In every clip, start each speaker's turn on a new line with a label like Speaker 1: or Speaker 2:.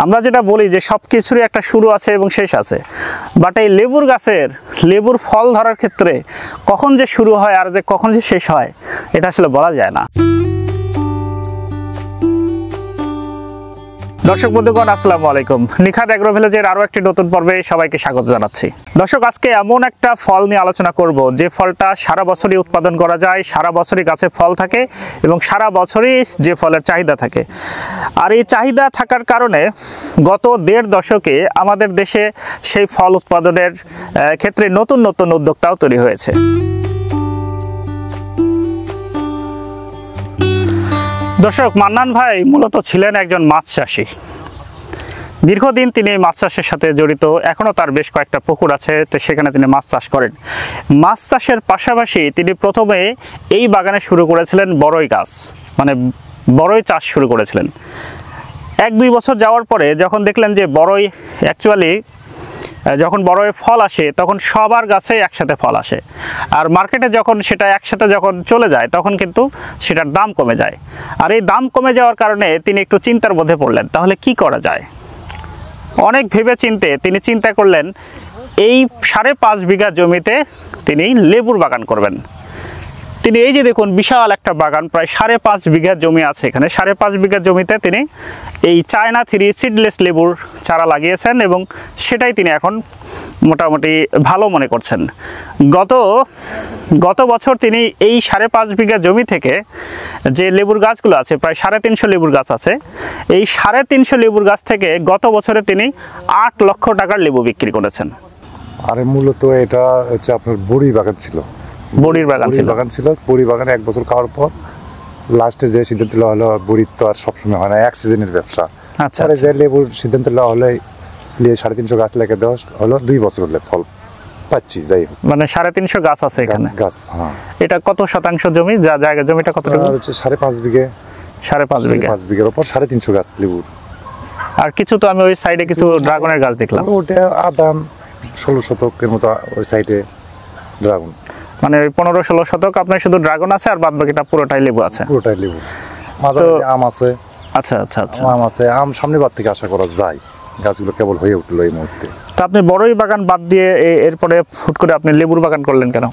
Speaker 1: আমরা যেটা বলি যে সব কিছুরই একটা শুরু আছে এবং শেষ আছে, বাট এই লেবুর গাছের লেবুর ফল ধরার ক্ষেত্রে কখন যে শুরু হয় আর যে কখন যে শেষ হয় এটা আসলে বলা যায় না। দর্শক বন্ধুগণ আসসালামু আলাইকুম, নিখাত এগ্রো ভিলেজের আরও একটি নতুন পর্বে সবাইকে স্বাগত জানাচ্ছি। দর্শক, আজকে এমন একটা ফল নিয়ে আলোচনা করব যে ফলটা সারা বছরই উৎপাদন করা যায়, সারা বছরই গাছে ফল থাকে এবং সারা বছরই যে ফলের চাহিদা থাকে। আর এই চাহিদা থাকার কারণে গত 1.5 দশকে আমাদের দেশে সেই ফল উৎপাদনের ক্ষেত্রে নতুন নতুন উদ্যোক্তাও তৈরি হয়েছে। দর্শক, মান্নান ভাই মূলত ছিলেন একজন মাছ চাষি। দীর্ঘদিন তিনি মাছ চাষের সাথে জড়িত, এখনও তার বেশ কয়েকটা পুকুর আছে, তো সেখানে তিনি মাছ চাষ করেন। মাছ চাষের পাশাপাশি তিনি প্রথমে এই বাগানে শুরু করেছিলেন বড়ই গাছ, মানে বড়ই চাষ শুরু করেছিলেন। 1-2 বছর যাওয়ার পরে যখন দেখলেন যে বড়ই অ্যাকচুয়ালি যখন বড়ই ফল আসে তখন সবার গাছে একসাথে ফল আসে, আর মার্কেটে যখন সেটা একসাথে যখন চলে যায় তখন কিন্তু সেটার দাম কমে যায়। আর এই দাম কমে যাওয়ার কারণে তিনি একটু চিন্তার মধ্যে পড়লেন, তাহলে কি করা যায়। অনেক ভেবে চিন্তে তিনি চিন্তা করলেন এই 5.5 বিঘা জমিতে তিনি লেবুর বাগান করবেন। তিনি এই যে দেখুন বিশাল একটা বাগান, প্রায় 5.5 বিঘা জমি আছে এখানে। 5.5 বিঘা জমিতে তিনি এই চায়না 3 সিডলেস লেবুর চারা লাগিয়েছেন এবং সেটাই তিনি এখন মোটামুটি ভালো মনে করছেন। গত বছর তিনি এই 5.5 বিঘা জমি থেকে যে লেবুর গাছগুলো আছে, প্রায় 350 লেবুর গাছ আছে, এই 350 লেবুর গাছ থেকে গত বছরে তিনি 8 লক্ষ টাকার লেবু বিক্রি করেছেন।
Speaker 2: আর মূলত এটা হচ্ছে আপনার বড়ি বাগান ছিল,
Speaker 1: বড়ির বাগান ছিল।
Speaker 2: বড়ি বাগানে 1 বছর খাওয়ার পর লাস্টে যে সিদ্ধান্ত নেওয়া হলো, বড়ির তো আর সবসময় হয় না, এক সিজনের ব্যবসা।
Speaker 1: আচ্ছা,
Speaker 2: যে লেবুর সিদ্ধান্ত নেওয়া হলে 350 গাছ লেগে দেওয়া হলো, 2 বছর হলে ফল পাচ্ছি। যাই হোক,
Speaker 1: মানে 350 গাছ আছে এখানে
Speaker 2: গাছ। হ্যাঁ,
Speaker 1: এটা কত শতাংশ জমি? যা জায়গা জমিটা কতটুকু?
Speaker 2: হচ্ছে 5.5 বিঘে।
Speaker 1: 5.5 বিঘা,
Speaker 2: 5 বিঘার উপর 350 গাছ লেবুর।
Speaker 1: আর কিছু তো আমি ওই সাইডে কিছু ড্রাগনের গাছ দেখলাম।
Speaker 2: ওটা আদান 16 শতকের মতো ওই সাইডে ড্রাগন,
Speaker 1: মানে ওই 15-16 শতক আপনার শুধু ড্রাগন আছে আর বাদ বাকিটা পুরোটাই লেবু আছে।
Speaker 2: পুরোটাই লেবু, মাঝে আম আছে।
Speaker 1: আচ্ছা আচ্ছা আচ্ছা,
Speaker 2: আম আছে। আম সামনে বার থেকে আশা করা যায়, গাছগুলো কেবল হয়ে উঠলো এই মুহূর্তে।
Speaker 1: তো আপনি বড়ই বাগান বাদ দিয়ে এরপরে ফুট করে আপনি লেবুর বাগান করলেন কেন?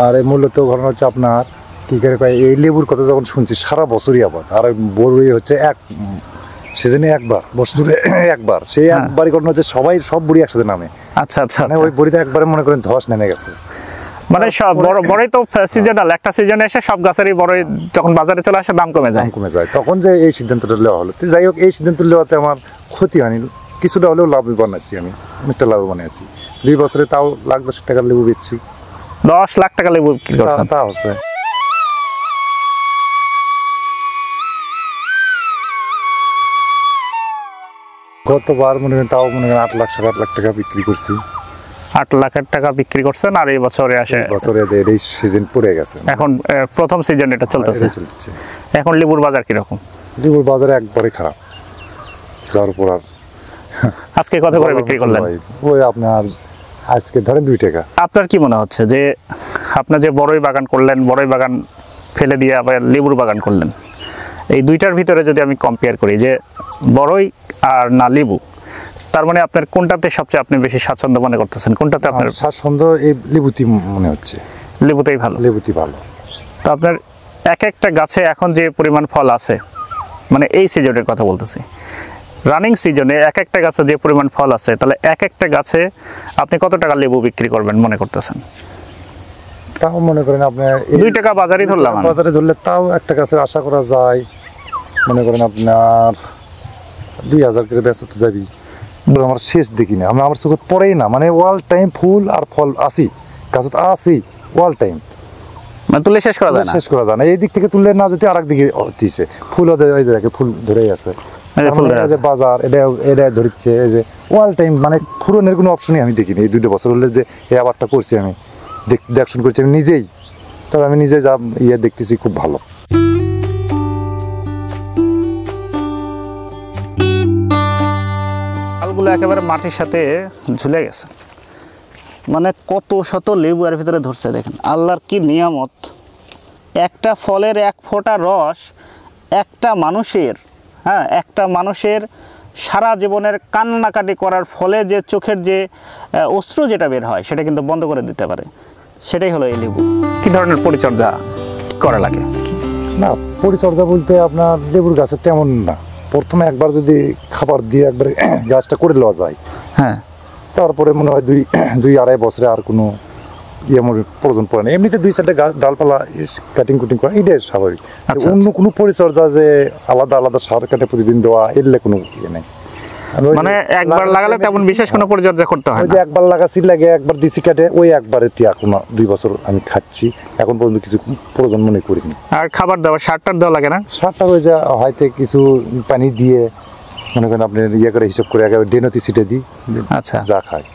Speaker 2: আর এই মূলত ঘটনা হচ্ছে আপনার কী করে কয়, এই লেবুর কথা যখন শুনছি সারা বছরই আবার, আর বড়ই হচ্ছে এক সিজনে একবার, বছরে একবার, সেই একবারই ঘটনা হচ্ছে সব বড়ি একসাথে নামে।
Speaker 1: আচ্ছা আচ্ছা,
Speaker 2: মানে ওই বড়িতে একবারে মনে করেন ধস নেমে গেছে।
Speaker 1: মানে সব বড়ই তো সিজনাল, একটা সিজনে এসে সব গাছেরই বড়ই যখন বাজারে চলে আসে দাম কমে যায়।
Speaker 2: তখন যে এই সিদ্ধান্তটা নেওয়া হলো, যাই হোক এই সিদ্ধান্ত নেওয়াতে আমার ক্ষতি হয়নি, কিছুটা হলেও লাভবান আছি, আমি অনেকটা লাভবান আছি। 2 বছরে তাও 1,10,000 টাকার লেবু বেচছি।
Speaker 1: 10 লাখ টাকা লেবু বিক্রি করছেন?
Speaker 2: তা হচ্ছে গতবার মনে করেন, তাও মনে করেন 8 লাখ 8.5 লাখ টাকা বিক্রি করছি।
Speaker 1: 8 লাখের টাকা বিক্রি করছেন, আর এই বছরে আসে
Speaker 2: বছরে এই সিজন পড়ে গেছে,
Speaker 1: এখন প্রথম সিজন এটা চলতেছে। এখন লেবুর বাজার কিরকম?
Speaker 2: লেবুর বাজারে একবারে খারাপ, যার উপর আর
Speaker 1: আজকে কত করে বিক্রি করলেন?
Speaker 2: ওই আপনার আজকে ধরেন 2 টাকা।
Speaker 1: আপনার কি মনে হচ্ছে যে আপনার যে বড়ই বাগান করলেন, বড়ই বাগান ফেলে দিয়ে আবার লেবুর বাগান করলেন, এই দুইটার ভিতরে যদি আমি কম্পেয়ার করি যে বড়ই আর না লেবু, তার মানে আপনার কোনটাতে সবচেয়ে আপনি বেশি স্বাচ্ছন্দ্য মনে করতেছেন? কোনটাতে আপনার
Speaker 2: স্বাচ্ছন্দ্য? এই লেবুতি মনে হচ্ছে,
Speaker 1: লেবুতেই ভালো।
Speaker 2: লেবুতি ভালো।
Speaker 1: তো আপনার একটা গাছে এখন যে পরিমাণ ফল আছে, মানে এই সিজনের কথা বলতেছি, রানিং সিজনে একটা গাছে যে পরিমাণ ফল আছে, তাহলে একটা গাছে আপনি কত টাকা লেবু বিক্রি করবেন মনে করতেছেন?
Speaker 2: তাও মনে করেন আপনার
Speaker 1: 2 টাকা বাজারে ধরলাম,
Speaker 2: বাজারে ধরলে তাও একটা গাছের আশা করা যায় মনে করেন আপনার 2,000 করে বেচা তো যাবি। আমার শেষ দেখি না, আমার চোখে পড়েই না, মানে অল টাইম ফুল আর ফল আসি গাছত আসি অল টাইম,
Speaker 1: মানে তুলে শেষ করা যায় না।
Speaker 2: এই দিক থেকে তুললে না যেতে আরেক দিকে দিছে, ফুল ফুল ধরেই আছে, বাজার এটা ধরছে, এই যে অল টাইম, মানে ফুরনের কোনো অপশনই আমি দেখিনি। এই 2 বছর হলে যে এই আবারটা করছি আমি, দেখশন করছি আমি নিজেই, তবে আমি নিজে যা দেখতেছি খুব ভালো।
Speaker 1: ফলগুলো একেবারে মাটির সাথে ঝুলে গেছে, মানে কত শত লেবু এর ভিতরে ধরছে। দেখেন আল্লাহর কি নিয়ামত, একটা ফলের 1 ফোঁটা রস একটা মানুষের সারা জীবনের কান্নাকাটি করার ফলে যে চোখের যে অশ্রু যেটা বের হয় সেটা কিন্তু বন্ধ করে দিতে পারে। সেটাই হলো এই লেবু। কী ধরনের পরিচর্যা করা লাগে?
Speaker 2: না, পরিচর্যা বলতে আপনার লেবুর গাছের তেমন না। প্রথমে একবার যদি খাবার দিয়ে একবারে গাছটা করে নেওয়া যায়,
Speaker 1: হ্যাঁ,
Speaker 2: তারপরে মনে হয় দুই আড়াই বছরে আর কোনো আমার প্রয়োজন পড়ে না। এমনিতে 2-4টা গাছ ডালপালা কাটিং কুটিং করা এটাই স্বাভাবিক।
Speaker 1: আচ্ছা,
Speaker 2: অন্য কোনো পরিচর্যা যে আলাদা আলাদা সার কাটে প্রতিদিন দেওয়া এলে কোনো ইয়ে নেই।
Speaker 1: মানে একবার লাগালে তেমন বিশেষ কোনো পরিচর্যা করতে হয়
Speaker 2: ওই
Speaker 1: না।
Speaker 2: যে একবার লাগাচ্ছি, লাগে একবার দিছি কাটে, ওই একবারে এখন 2 বছর আমি খাচ্ছি, এখন পর্যন্ত কিছু প্রয়োজন মনে করিনি।
Speaker 1: আর খাবার দেওয়া, সারটার দেওয়া লাগে না?
Speaker 2: সারটা ওই যে হয়তো কিছু পানি দিয়ে মনে করেন আপনি ইয়ে করে হিসাব করে একেবারে ডেনতি সিটে দিই,
Speaker 1: আচ্ছা,
Speaker 2: যা খায়।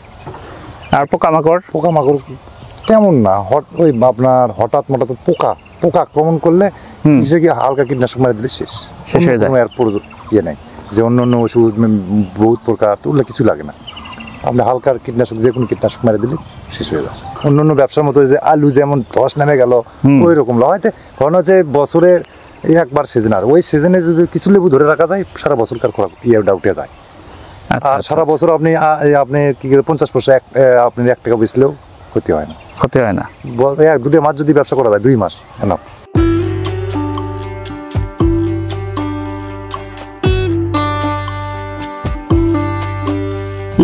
Speaker 1: আর পোকামাকড়?
Speaker 2: পোকামাকড় তেমন না, ওই আপনার হঠাৎ মঠাৎ পোকা আক্রমণ করলে কি হালকা কীটনাশক মারা দিলে শেষ
Speaker 1: হয়ে যায়।
Speaker 2: এর ইয়ে নাই যে অন্য অন্য ওষুধ বহুত প্রকার, তো ওগুলো কিছু লাগে না। আপনি হালকার কীটনাশক, যে কোনো কীটনাশক মারা দিলে শেষ হয়ে যায়। অন্য অন্য ব্যবসার মতো যে আলু যেমন ধস নেমে গেল ওই রকম হয়তো কারণ হচ্ছে বছরে একবার সিজন, আর ওই সিজনে যদি কিছু লেবু ধরে রাখা যায় সারা বছরকার ইয়েটা উঠে যায়। আর সারা বছর আপনি কি করে 50 পয়সা আপনি 1 টাকা বেচলেও ক্ষতি হয় না। 1-2 মাস যদি ব্যবসা করা যায়, 2 মাস না।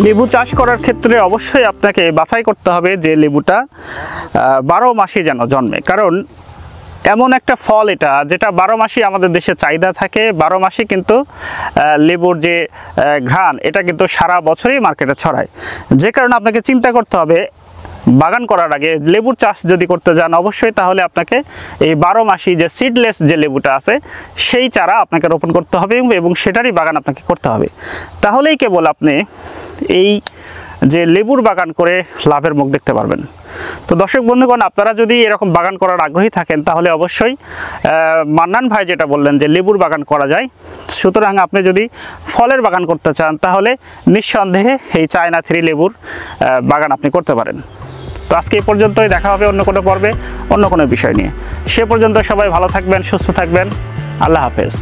Speaker 1: লেবু চাষ করার ক্ষেত্রে অবশ্যই আপনাকে বাছাই করতে হবে যে লেবুটা 12 মাসই যেন জন্মে, কারণ এমন একটা ফল এটা যেটা 12 মাসই আমাদের দেশে চাহিদা থাকে। 12 মাসই কিন্তু লেবুর যে ঘ্রাণ এটা কিন্তু সারা বছরই মার্কেটে ছড়ায়। যে কারণে আপনাকে চিন্তা করতে হবে বাগান করার আগে লেবুর চাষ যদি করতে যান অবশ্যই তাহলে আপনাকে এই 12 মাসি যে সিডলেস যে লেবুটা আছে সেই চারা আপনাকে রোপণ করতে হবে এবং সেটারই বাগান আপনাকে করতে হবে। তাহলেই কেবল আপনি এই যে লেবুর বাগান করে লাভের মুখ দেখতে পারবেন। তো দর্শক বন্ধুগণ, আপনারা যদি এরকম বাগান করার আগ্রহী থাকেন তাহলে অবশ্যই মান্নান ভাই যেটা বললেন যে লেবুর বাগান করা যায়, সুতরাং আপনি যদি ফলের বাগান করতে চান তাহলে নিঃসন্দেহে এই চায়না 3 লেবুর বাগান আপনি করতে পারেন। তো আজকে এই পর্যন্তই, দেখা হবে অন্য কোনো পর্বে অন্য কোনো বিষয় নিয়ে। সে পর্যন্ত সবাই ভালো থাকবেন, সুস্থ থাকবেন। আল্লাহ হাফেজ।